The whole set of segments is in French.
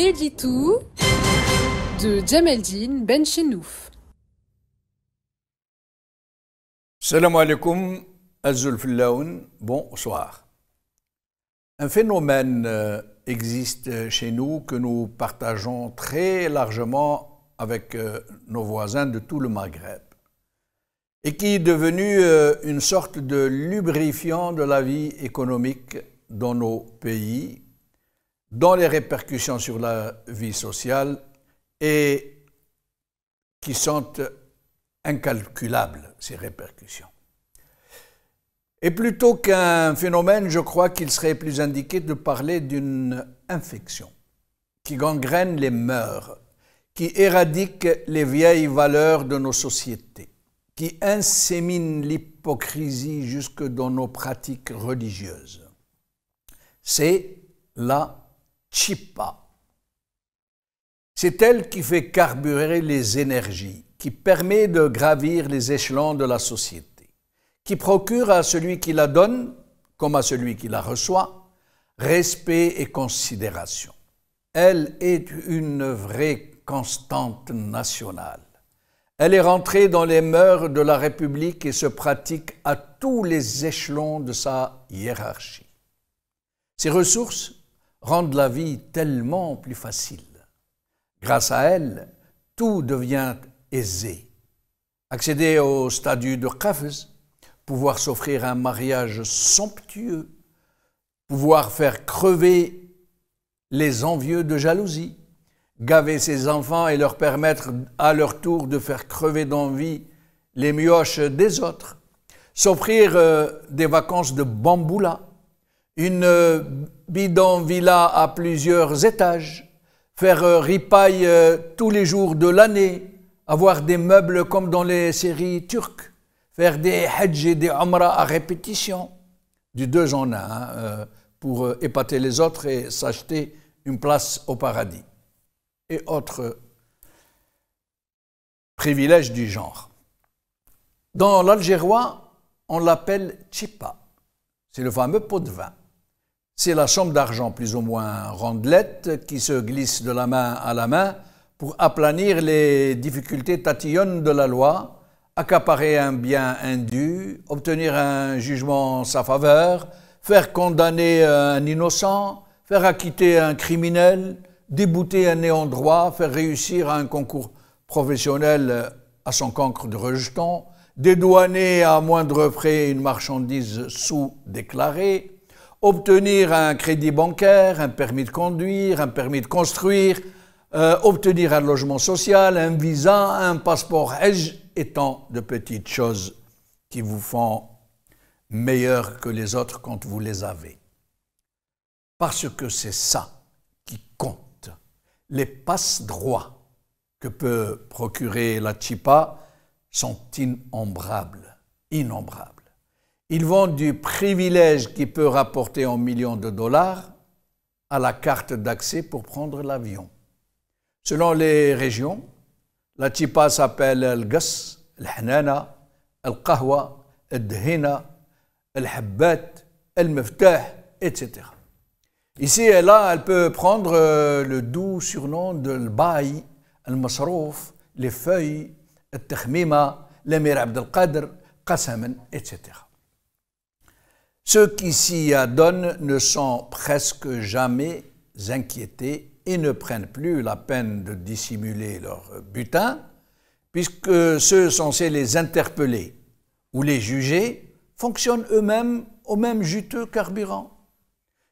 Daily 2 de Djemeldine Benchenouf. Salam alaikum, Azul Fillaoun, bonsoir. Un phénomène existe chez nous que nous partageons très largement avec nos voisins de tout le Maghreb et qui est devenu une sorte de lubrifiant de la vie économique dans nos pays, dont les répercussions sur la vie sociale et qui sont incalculables, ces répercussions. Et plutôt qu'un phénomène, je crois qu'il serait plus indiqué de parler d'une infection qui gangrène les mœurs, qui éradique les vieilles valeurs de nos sociétés, qui insémine l'hypocrisie jusque dans nos pratiques religieuses. C'est la chippa. C'est elle qui fait carburer les énergies, qui permet de gravir les échelons de la société, qui procure à celui qui la donne, comme à celui qui la reçoit, respect et considération. Elle est une vraie constante nationale. Elle est rentrée dans les mœurs de la République et se pratique à tous les échelons de sa hiérarchie. Ces ressources rendent la vie tellement plus facile. Grâce à elle, tout devient aisé. Accéder au statut de Qafz, pouvoir s'offrir un mariage somptueux, pouvoir faire crever les envieux de jalousie, gaver ses enfants et leur permettre à leur tour de faire crever d'envie les mioches des autres, s'offrir des vacances de bamboula, une bidon villa à plusieurs étages, faire ripaille tous les jours de l'année, avoir des meubles comme dans les séries turques, faire des hajj et des umrah à répétition, du 2 en 1, pour épater les autres et s'acheter une place au paradis, et autres privilèges du genre. Dans l'algérois, on l'appelle chippa, c'est le fameux pot de vin. C'est la somme d'argent plus ou moins rondelette qui se glisse de la main à la main pour aplanir les difficultés tatillonnes de la loi, accaparer un bien indu, obtenir un jugement en sa faveur, faire condamner un innocent, faire acquitter un criminel, débouter un néant droit, faire réussir un concours professionnel à son cancre de rejeton, dédouaner à moindre frais une marchandise sous-déclarée, obtenir un crédit bancaire, un permis de conduire, un permis de construire, obtenir un logement social, un visa, un passeport Hajj, et tant de petites choses qui vous font meilleur que les autres quand vous les avez. Parce que c'est ça qui compte. Les passe-droits que peut procurer la chippa sont innombrables, innombrables. Ils vont du privilège qui peut rapporter en millions de dollars à la carte d'accès pour prendre l'avion. Selon les régions, la chippa s'appelle al-gas, al-hanana, al-qahwa, al-dhina, al-habbat, al-miftah, etc. Ici et là, elle peut prendre le doux surnom de l'baï, al-masrouf, les feuilles, al-takhmima, l'émir Abd al-Qadr, qasaman, etc. Ceux qui s'y adonnent ne sont presque jamais inquiétés et ne prennent plus la peine de dissimuler leur butin, puisque ceux censés les interpeller ou les juger fonctionnent eux-mêmes au même juteux carburant.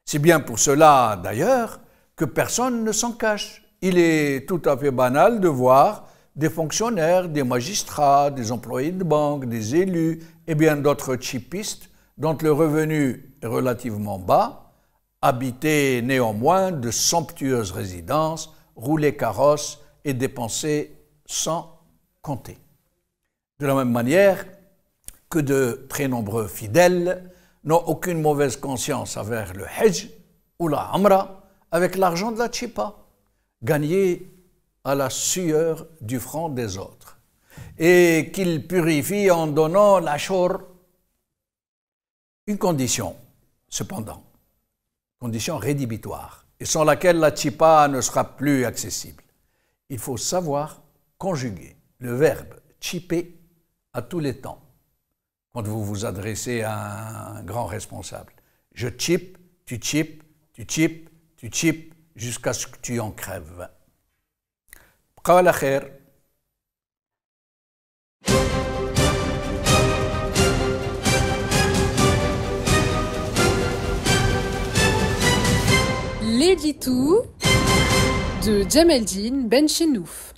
C'est bien pour cela, d'ailleurs, que personne ne s'en cache. Il est tout à fait banal de voir des fonctionnaires, des magistrats, des employés de banque, des élus et bien d'autres chippistes dont le revenu est relativement bas, habiter néanmoins de somptueuses résidences, rouler carrosse et dépenser sans compter. De la même manière que de très nombreux fidèles n'ont aucune mauvaise conscience envers le Hajj ou la Umrah avec l'argent de la chippa, gagné à la sueur du front des autres, et qu'ils purifient en donnant l'ashur. Une condition, cependant, condition rédhibitoire, et sans laquelle la tchipa ne sera plus accessible. Il faut savoir conjuguer le verbe tchiper à tous les temps quand vous vous adressez à un grand responsable. Je tchipe, tu tchipes, tu tchipes, tu tchipes, jusqu'à ce que tu en crèves. بقاو على خير. L'édito de Djemeldine Benchenouf.